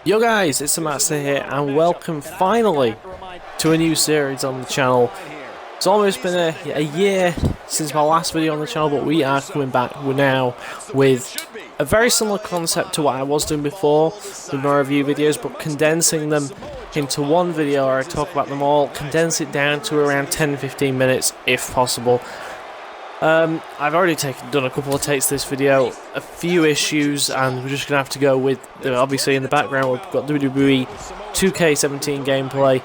Yo guys, it's the Master here and welcome finally to a new series on the channel. It's almost been a year since my last video on the channel, but we are coming back now with a very similar concept to what I was doing before with my review videos, but condensing them into one video where I talk about them all, condense it down to around 10-15 minutes if possible. I've already done a couple of takes of this video, a few issues, and we're just going to have to go with, obviously in the background we've got WWE 2K17 gameplay,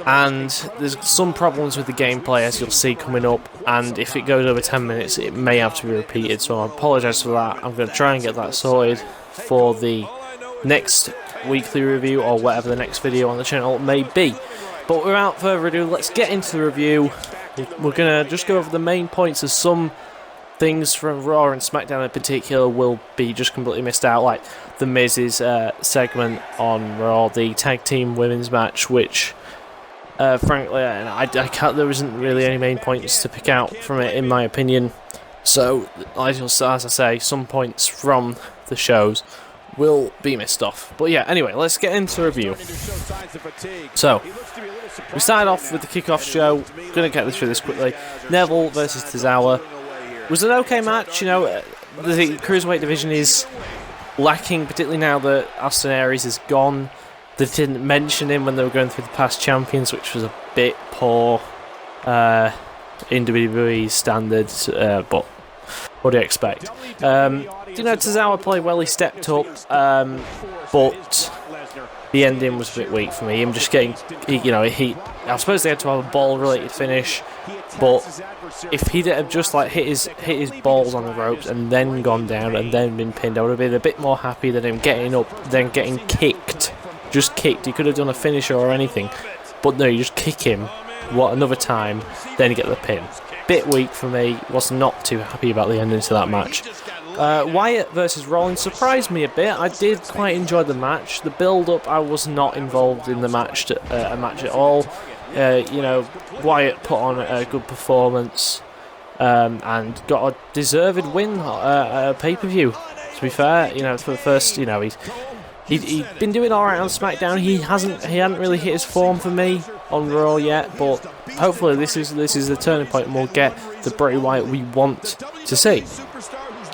and there's some problems with the gameplay as you'll see coming up, and if it goes over 10 minutes it may have to be repeated, so I apologise for that. I'm going to try and get that sorted for the next weekly review or whatever the next video on the channel may be. But without further ado, let's get into the review. We're going to just go over the main points, as some things from Raw and SmackDown in particular will be just completely missed out, like the Miz's segment on Raw, the tag team women's match, which frankly I can't, there isn't really any main points to pick out from it in my opinion. So as I say, some points from the shows will be missed off. But yeah, anyway, let's get into the review. So, we started off with the kickoff show. Gonna get through this quickly. Neville versus Tozawa. It was an okay match, you know. The Cruiserweight division is lacking, particularly now that Austin Aries is gone. They didn't mention him when they were going through the past champions, which was a bit poor in WWE's standards, but what do you expect? You know, Tozawa played well, he stepped up, but the ending was a bit weak for me. Him just getting, I suppose they had to have a ball-related finish, but if he'd have just like hit his balls on the ropes and then gone down and then been pinned, I would have been a bit more happy than him getting up, then getting kicked. Just kicked. He could have done a finisher or anything, but no, you just kick him another time, then get the pin. Bit weak for me. Was not too happy about the ending to that match. Wyatt versus Rollins surprised me a bit. I did quite enjoy the match. The build-up, I was not involved in the match, at all. You know, Wyatt put on a good performance and got a deserved win at a pay-per-view. To be fair, you know, for the first, you know, he'd been doing all right on SmackDown. He hadn't really hit his form for me on Raw yet, but hopefully this is the turning point and we'll get the Bray Wyatt we want to see.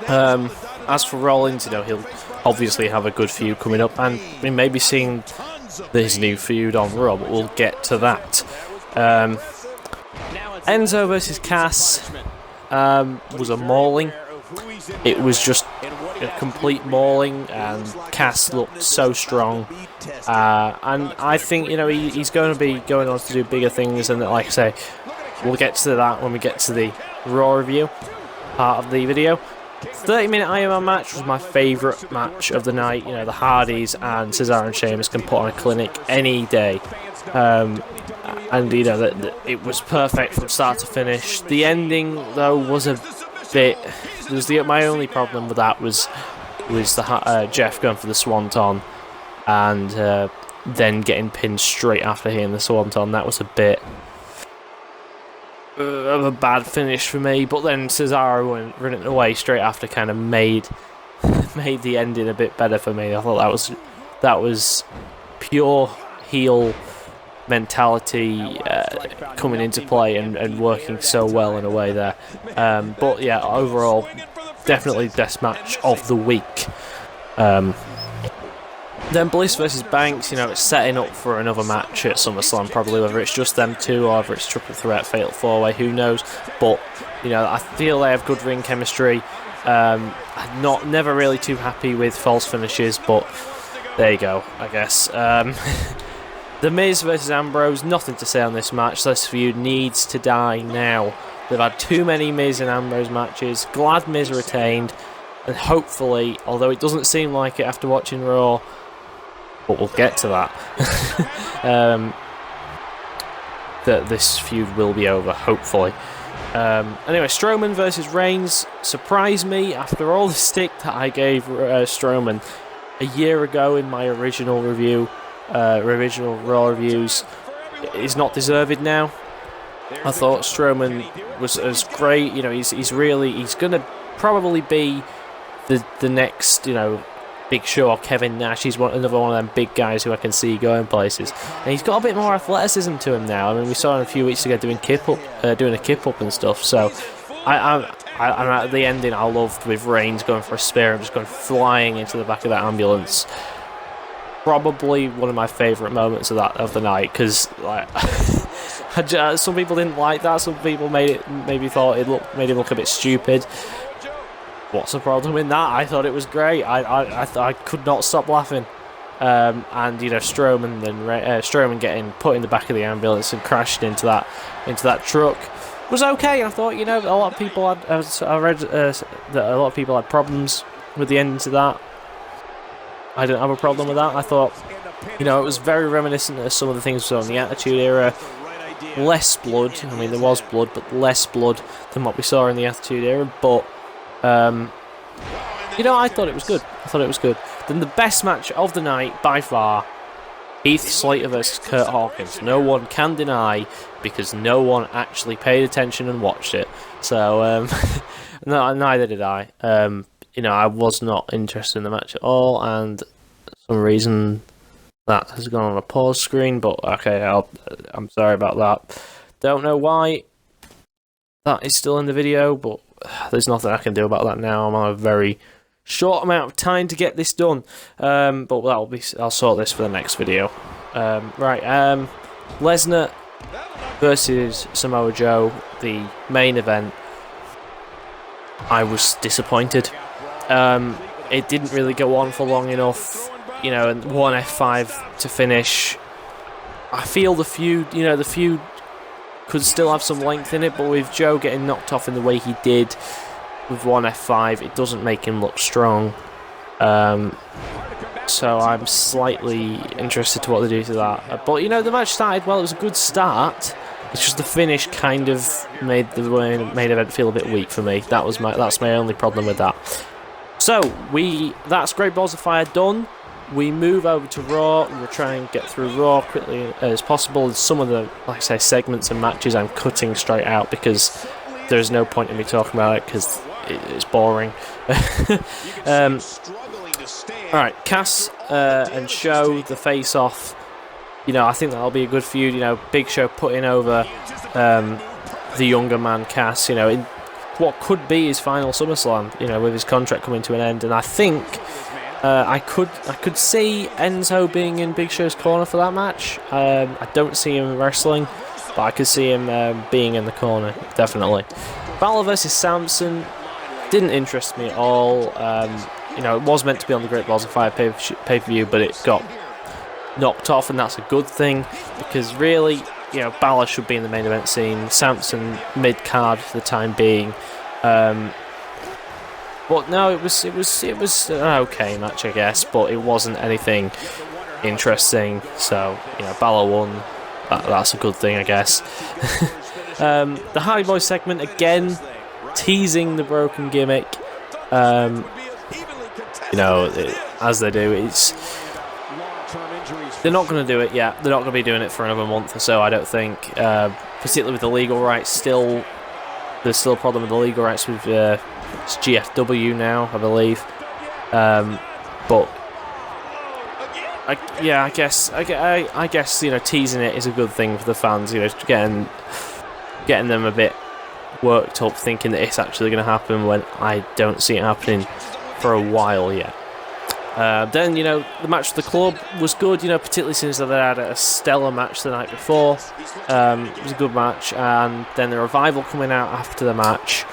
As for Rollins, you know, he'll obviously have a good feud coming up, and we may be seeing this new feud on Raw, but we'll get to that. Enzo versus Cass was a mauling. It was just a complete mauling, and Cass looked so strong. And I think, you know, he's going to be going on to do bigger things, and like I say, we'll get to that when we get to the Raw review part of the video. 30-minute Iron Man match was my favourite match of the night. You know, the Hardys and Cesaro and Sheamus can put on a clinic any day. And, you know, it was perfect from start to finish. The ending, though, was a bit... my only problem with that was the Jeff going for the Swanton and then getting pinned straight after hitting the Swanton. That was a bit of a bad finish for me, but then Cesaro went running away straight after, kind of made the ending a bit better for me. I thought that was pure heel mentality coming into play and working so well in a way there. But yeah, overall, definitely best match of the week. Then Bliss versus Banks, you know, it's setting up for another match at SummerSlam probably, whether it's just them two or whether it's triple threat, fatal four-way, who knows. But, you know, I feel they have good ring chemistry. I'm never really too happy with false finishes, but there you go, I guess. The Miz versus Ambrose, nothing to say on this match. This feud needs to die now. They've had too many Miz and Ambrose matches. Glad Miz retained, and hopefully, although it doesn't seem like it after watching Raw, but we'll get to that, that this feud will be over, hopefully. Anyway, Strowman versus Reigns surprised me after all the stick that I gave Strowman a year ago in my original review. Original Raw reviews. Is not deserved now. I thought Strowman was great. You know, he's going to probably be the next, you know, Big Show or Kevin Nash. He's another one of them big guys who I can see going places. And he's got a bit more athleticism to him now. I mean, we saw him a few weeks ago doing a kip up and stuff. So I'm at the ending I loved with Reigns going for a spear and just going flying into the back of that ambulance. Probably one of my favourite moments of the night, because like some people didn't like that. Some people maybe thought it made him look a bit stupid. What's the problem in that? I thought it was great. I could not stop laughing. And you know, Strowman getting put in the back of the ambulance and crashing into that truck was okay. I thought, you know, a lot of people had. I read that a lot of people had problems with the ending to that. I didn't have a problem with that. I thought, you know, it was very reminiscent of some of the things we saw in the Attitude Era. Less blood. I mean, there was blood, but less blood than what we saw in the Attitude Era. But you know, I thought it was good. Then the best match of the night, by far, Heath Slater versus Kurt Hawkins. No one can deny, because no one actually paid attention and watched it. So, no, neither did I. You know, I was not interested in the match at all, and for some reason that has gone on a pause screen, but okay, I'm sorry about that. Don't know why that is still in the video, but there's nothing I can do about that now. I'm on a very short amount of time to get this done, but I'll sort this for the next video. Lesnar versus Samoa Joe, the main event. I was disappointed. It didn't really go on for long enough, you know, and one F5 to finish. I feel the feud could still have some length in it, but with Joe getting knocked off in the way he did with one F5, it doesn't make him look strong. So I'm slightly interested to what they do to that. But, you know, the match started well. It was a good start. It's just the finish kind of made the main event feel a bit weak for me. That's my only problem with that. So, that's Great Balls of Fire done. We move over to Raw. We'll try and get through Raw quickly as possible. Some of the, like I say, segments and matches I'm cutting straight out because there's no point in me talking about it because it's boring. Alright, Cass and Show, the face-off. You know, I think that'll be a good feud. You know, Big Show putting over the younger man, Cass, you know, in what could be his final SummerSlam, you know, with his contract coming to an end. And I think I could see Enzo being in Big Show's corner for that match. I don't see him wrestling, but I could see him being in the corner, definitely. Balor versus Samson didn't interest me at all. You know, it was meant to be on the Great Balls of Fire pay-per-view, but it got knocked off, and that's a good thing, because really, you know, Balor should be in the main event scene. Samson mid-card for the time being. But no, it was an okay match, I guess, but it wasn't anything interesting. So, you know, Balor won. That's a good thing, I guess. The Hardy Boys segment, again, teasing the broken gimmick. You know, as they do, they're not going to do it yet. They're not going to be doing it for another month or so, I don't think. Particularly with the legal rights, there's still a problem with the legal rights with it's GFW now, I believe. But I guess you know, teasing it is a good thing for the fans. You know, getting them a bit worked up, thinking that it's actually going to happen when I don't see it happening for a while yet. Then, you know, the match with the club was good, you know, particularly since they had a stellar match the night before. It was a good match, and then the Revival coming out after the match.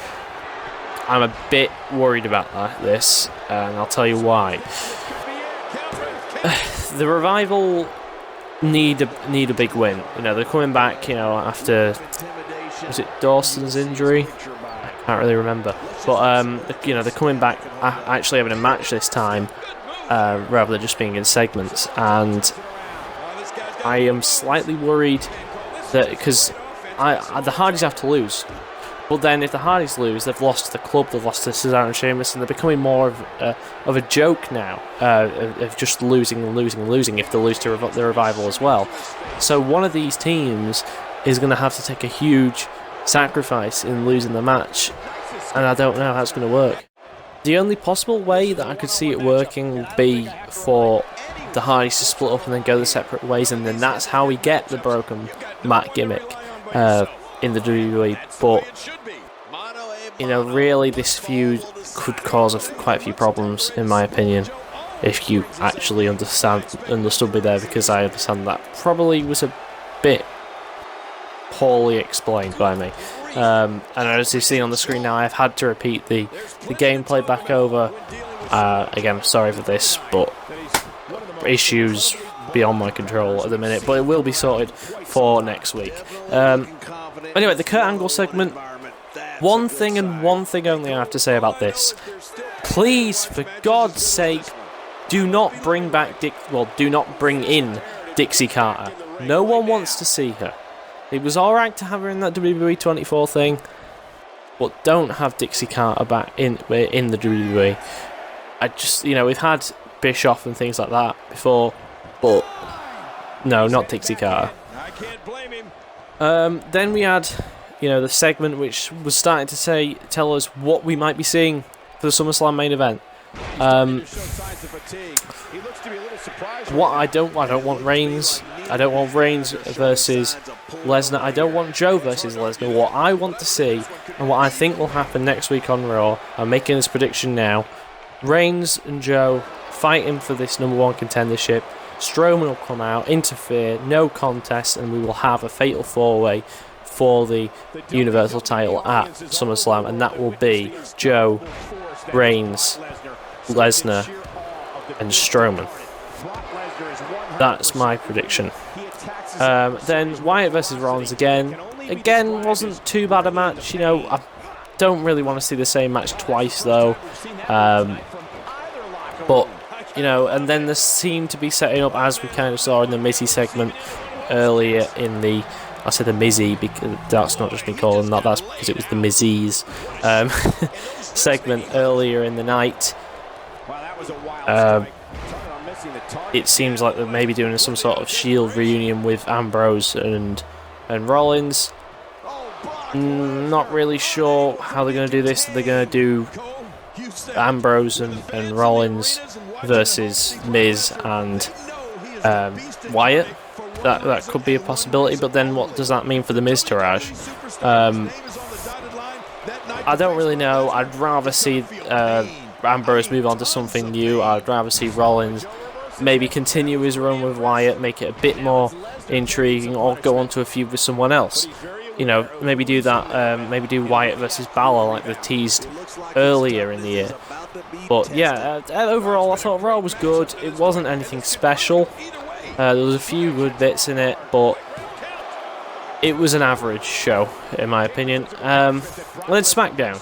I'm a bit worried about this, and I'll tell you why. The Revival need a big win. You know, they're coming back, you know, after, was it Dawson's injury? I can't really remember. But, you know, they're coming back actually having a match this time, rather than just being in segments. And I am slightly worried that, because the Hardys have to lose. But then if the Hardys lose, they've lost to the club, they've lost to Cesaro and Sheamus, and they're becoming more of a joke now, of just losing if they lose to the Revival as well. So one of these teams is going to have to take a huge sacrifice in losing the match, and I don't know how it's going to work. The only possible way that I could see it working would be for the Hardys to split up and then go their separate ways, and then that's how we get the broken mat gimmick in the WWE. But really, this feud could cause quite a few problems, in my opinion, if you actually understood me there, because I understand that probably was a bit poorly explained by me. And as you've seen on the screen now, I've had to repeat the gameplay back over. Again, I'm sorry for this, but issues beyond my control at the minute, but it will be sorted for next week. Anyway, the Kurt Angle segment. One thing and one thing only I have to say about this. Please, for God's sake, do not bring in Dixie Carter. No one wants to see her. It was alright to have her in that WWE 24 thing, but don't have Dixie Carter back in the WWE. I just, we've had Bischoff and things like that before, but no, not Dixie Carter. Then we had, the segment which was starting to tell us what we might be seeing for the SummerSlam main event. I don't want Reigns. I don't want Reigns versus Lesnar. I don't want Joe versus Lesnar. What I want to see, and what I think will happen next week on Raw, I'm making this prediction now, Reigns and Joe fighting for this #1 contendership. Strowman will come out, interfere, no contest, and we will have a fatal 4-way for the Universal title at SummerSlam, and that will be Joe, Reigns, Lesnar, and Strowman. That's my prediction. Then Wyatt versus Rollins again wasn't too bad a match. I don't really want to see the same match twice though. But and then there seemed to be setting up, as we kind of saw in the Mizzy segment earlier in the. I said the Mizzy because that's not just me calling that. That's because it was the Mizzy's segment earlier in the night. It seems like they're maybe doing some sort of Shield reunion with Ambrose and Rollins. Not really sure how they're going to do this. They're going to do Ambrose and Rollins versus Miz and Wyatt. That could be a possibility, but then what does that mean for the Miztourage? I don't really know. I'd rather see Ambrose move on to something new. I'd rather see Rollins maybe continue his run with Wyatt, make it a bit more intriguing, or go on to a feud with someone else. Maybe do that. Maybe do Wyatt versus Balor like they teased earlier in the year. But yeah, overall I thought Raw was good. It wasn't anything special. There was a few good bits in it, but it was an average show, in my opinion. Then SmackDown.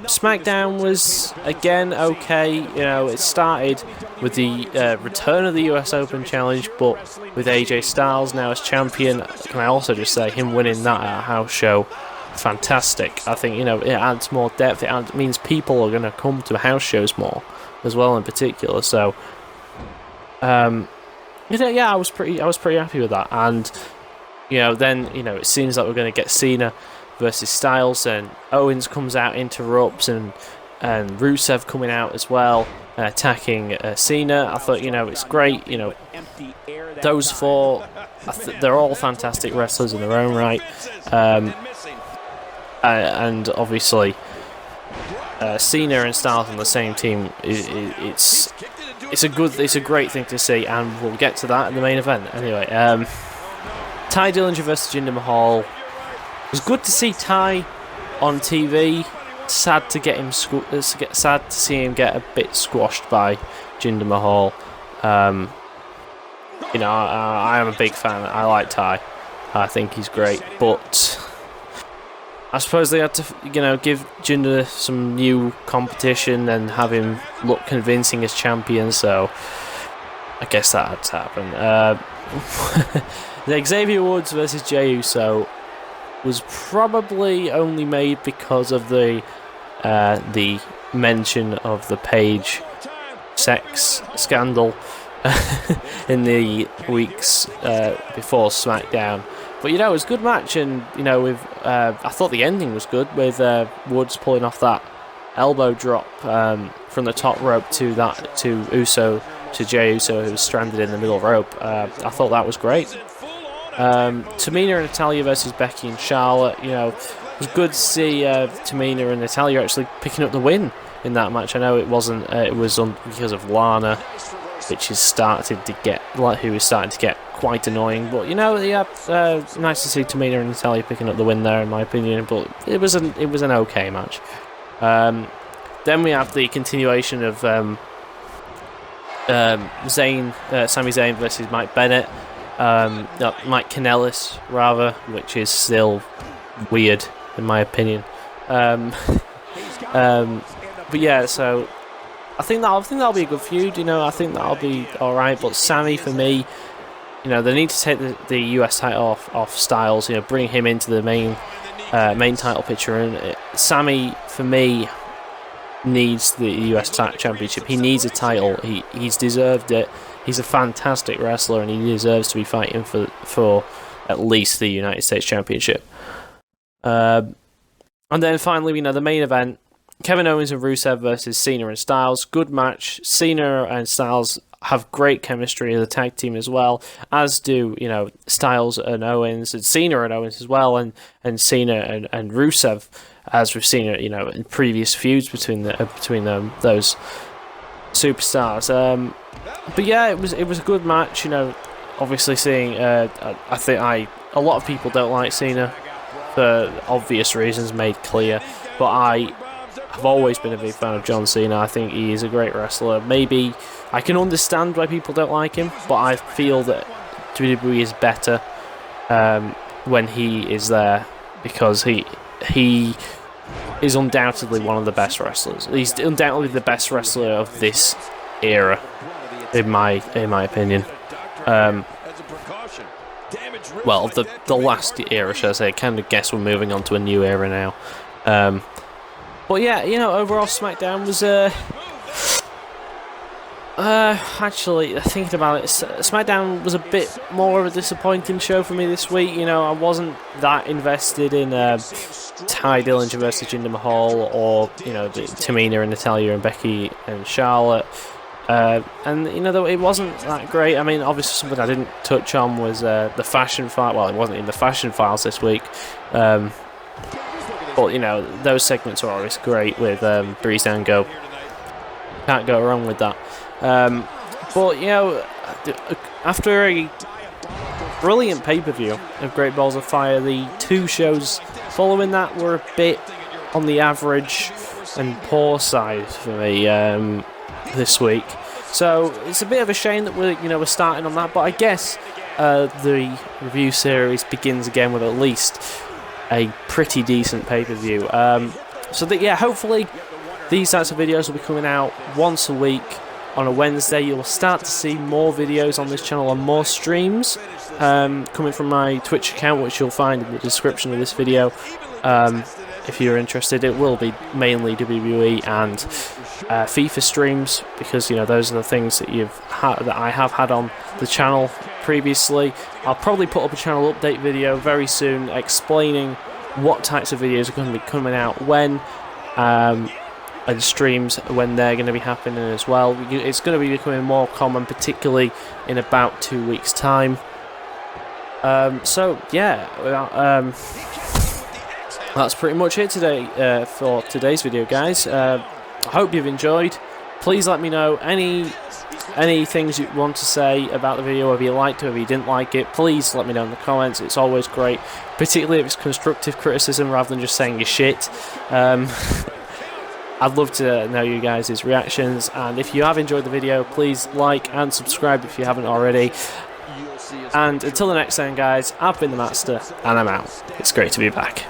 SmackDown was, again, okay. It started with the return of the US Open Challenge, but with AJ Styles now as champion. Can I also just say, him winning that at a house show, fantastic. I think, it adds more depth. It means people are going to come to house shows more, as well, in particular. So, I was pretty happy with that. And then it seems like we're going to get Cena versus Styles, and Owens comes out, interrupts, and Rusev coming out as well, attacking Cena. I thought it's great. Those four, they're all fantastic wrestlers in their own right, and obviously Cena and Styles on the same team. It's a great thing to see, and we'll get to that in the main event. Anyway, Ty Dillinger versus Jinder Mahal. It was good to see Ty on TV. Sad to get him. Sad to see him get a bit squashed by Jinder Mahal. I am a big fan. I like Ty. I think he's great, but I suppose they had to, give Jinder some new competition and have him look convincing as champion. So I guess that had to happen. The Xavier Woods versus Jey Uso was probably only made because of the mention of the Paige sex scandal in the weeks before SmackDown. But it was a good match, and I thought the ending was good with Woods pulling off that elbow drop from the top rope to Jey Uso, who was stranded in the middle rope. I thought that was great. Tamina and Natalya versus Becky and Charlotte. You know, it was good to see Tamina and Natalya actually picking up the win in that match. I know it wasn't. It was because of Lana, which is starting to get quite annoying. But you know, yeah, nice to see Tamina and Natalya picking up the win there, in my opinion. But it was an okay match. Then we have the continuation of Sami Zayn versus Mike Bennett. Mike Kanellis, rather, which is still weird in my opinion. But yeah, so I think that'll be a good feud. You know, I think that'll be all right. But Sami, for me, you know, they need to take the US title off Styles. You know, bring him into the main title picture. And Sami, for me, needs the US Championship. He needs a title. He's deserved it. He's a fantastic wrestler, and he deserves to be fighting for at least the United States Championship. And then finally, you know, the main event: Kevin Owens and Rusev versus Cena and Styles. Good match. Cena and Styles have great chemistry as a tag team as well, as do, you know, Styles and Owens, and Cena and Owens as well, and Cena and Rusev, as we've seen, you know, in previous feuds between those superstars. But yeah, it was a good match. You know, obviously seeing a lot of people don't like Cena for obvious reasons made clear, but I have always been a big fan of John Cena. I think he is a great wrestler. Maybe I can understand why people don't like him, but I feel that WWE is better when he is there, because he is undoubtedly one of the best wrestlers. He's undoubtedly the best wrestler of this era, in my opinion. Well, the last era, should I say? I kind of guess we're moving on to a new era now. But yeah, you know, overall SmackDown was actually, thinking about it, SmackDown was a bit more of a disappointing show for me this week. You know, I wasn't that invested in Ty Dillinger versus Jinder Mahal, or, you know, Tamina and Natalya and Becky and Charlotte. And, you know, though it wasn't that great. I mean, obviously something I didn't touch on was the fashion fight. Well, it wasn't in the fashion files this week. But, you know, those segments are always great with Breeze Down Go. Can't go wrong with that. But, you know, after a brilliant pay-per-view of Great Balls of Fire, the two shows following that were a bit on the average and poor side for me this week. So it's a bit of a shame that we're starting on that, but I guess the review series begins again with at least a pretty decent pay-per-view. So that, yeah, hopefully these types of videos will be coming out once a week on a Wednesday. You'll start to see more videos on this channel and more streams coming from my Twitch account, which you'll find in the description of this video. If you're interested, it will be mainly WWE and FIFA streams, because, you know, those are the things that I have had on the channel previously. I'll probably put up a channel update video very soon explaining what types of videos are going to be coming out when, and streams when they're going to be happening as well. It's going to be becoming more common, particularly in about 2 weeks' time. So yeah, that's pretty much it today for today's video, guys. I hope you've enjoyed. Please let me know any things you want to say about the video, whether you liked it, whether you didn't like it. Please let me know in the comments. It's always great, particularly if it's constructive criticism rather than just saying your shit. I'd love to know you guys' reactions, and if you have enjoyed the video, please like and subscribe if you haven't already. And until the next time, guys, I've been the Master, and I'm out. It's great to be back.